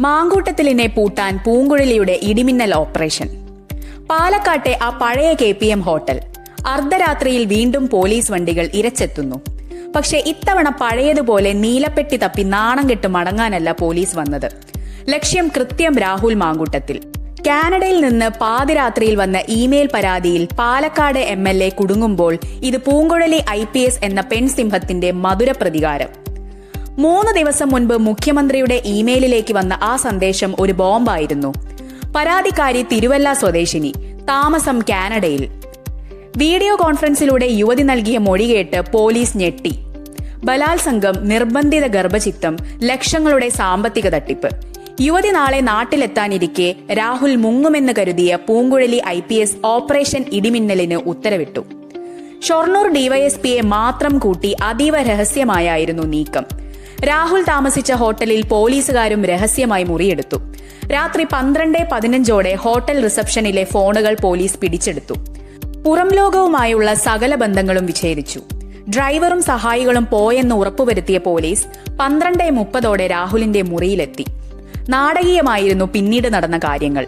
മാങ്കൂട്ടത്തിലിനെ പൂട്ടാൻ പൂങ്കുഴലിയുടെ ഇടിമിന്നൽ ഓപ്പറേഷൻ. പാലക്കാട്ടെ ആ പഴയ KPM ഹോട്ടൽ. അർദ്ധരാത്രിയിൽ വീണ്ടും പോലീസ് വണ്ടികൾ ഇരച്ചെത്തുന്നു. പക്ഷെ ഇത്തവണ പഴയതുപോലെ നീലപ്പെട്ടി തപ്പി നാണം കെട്ട് മടങ്ങാനല്ല പോലീസ് വന്നത്. ലക്ഷ്യം കൃത്യം രാഹുൽ മാങ്കൂട്ടത്തിൽ. കാനഡയിൽ നിന്ന് പാതിരാത്രിയിൽ വന്ന ഇമെയിൽ പരാതിയിൽ പാലക്കാട് MLA കുടുങ്ങുമ്പോൾ ഇത് പൂങ്കുഴലി IPS എന്ന പെൺസിംഹത്തിന്റെ മധുര പ്രതികാരം. 3 ദിവസം മുൻപ് മുഖ്യമന്ത്രിയുടെ ഇമെയിലിലേക്ക് വന്ന ആ സന്ദേശം ഒരു ബോംബായിരുന്നു. പരാതിക്കാരി തിരുവല്ല സ്വദേശിനി, താമസം കാനഡയിൽ. വീഡിയോ കോൺഫറൻസിലൂടെ യുവതി നൽകിയ മൊഴി കേട്ട് പോലീസ് ഞെട്ടി. ബലാത്സംഗം, നിർബന്ധിത ഗർഭചിത്തം, ലക്ഷങ്ങളുടെ സാമ്പത്തിക തട്ടിപ്പ്. യുവതി നാളെ നാട്ടിലെത്താനിരിക്കെ രാഹുൽ മുങ്ങുമെന്ന് കരുതിയ പൂങ്കുഴലി IPS ഓപ്പറേഷൻ ഇടിമിന്നലിന് ഉത്തരവിട്ടു. ഷൊർണൂർ DYSPയെ മാത്രം കൂട്ടി അതീവ രഹസ്യമായായിരുന്നു നീക്കം. രാഹുൽ താമസിച്ച ഹോട്ടലിൽ പോലീസുകാരും രഹസ്യമായി മുറിയെടുത്തു. രാത്രി 12:15 ഹോട്ടൽ റിസപ്ഷനിലെ ഫോണുകൾ പോലീസ് പിടിച്ചെടുത്തു. പുറം ലോകവുമായുള്ള സകല ബന്ധങ്ങളും വിച്ഛേദിച്ചു. ഡ്രൈവറും സഹായികളും പോയെന്ന് ഉറപ്പുവരുത്തിയ പോലീസ് 12:30 രാഹുലിന്റെ മുറിയിലെത്തി. നാടകീയമായിരുന്നു പിന്നീട് നടന്ന കാര്യങ്ങൾ.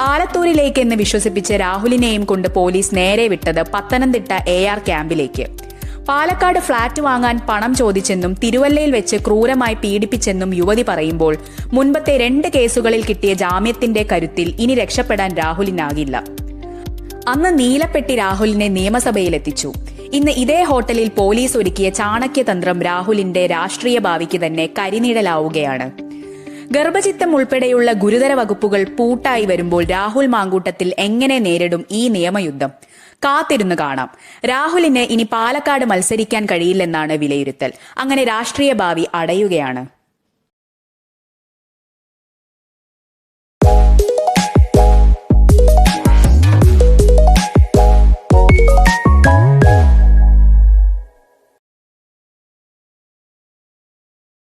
ആലത്തൂരിലേക്കെന്ന് വിശ്വസിപ്പിച്ച് രാഹുലിനെയും കൊണ്ട് പോലീസ് നേരെ വിട്ടത് പത്തനംതിട്ട AR ക്യാമ്പിലേക്ക്. പാലക്കാട് ഫ്ളാറ്റ് വാങ്ങാൻ പണം ചോദിച്ചെന്നും തിരുവല്ലയിൽ വെച്ച് ക്രൂരമായി പീഡിപ്പിച്ചെന്നും യുവതി പറയുമ്പോൾ മുൻപത്തെ 2 കേസുകളിൽ കിട്ടിയ ജാമ്യത്തിന്റെ കരുത്തിൽ ഇനി രക്ഷപ്പെടാൻ രാഹുലിനാകില്ല. അന്ന് നീലപ്പെട്ടി രാഹുലിനെ നിയമസഭയിലെത്തിച്ചു. ഇന്ന് ഇതേ ഹോട്ടലിൽ പോലീസ് ഒരുക്കിയ ചാണക്യതന്ത്രം രാഹുലിന്റെ രാഷ്ട്രീയ ഭാവിക്ക് തന്നെ കരിനിഴലാവുകയാണ്. ഗർഭചിത്തം ഉൾപ്പെടെയുള്ള ഗുരുതര വകുപ്പുകൾ പൂട്ടായി വരുമ്പോൾ രാഹുൽ മാങ്കൂട്ടത്തിൽ എങ്ങനെ നേരിടും ഈ നിയമയുദ്ധം? കാത്തിരുന്ന് കാണാം. രാഹുലിന് ഇനി പാലക്കാട് മത്സരിക്കാൻ കഴിയില്ലെന്നാണ് വിലയിരുത്തൽ. അങ്ങനെ രാഷ്ട്രീയ ഭാവി അടയുകയാണ്.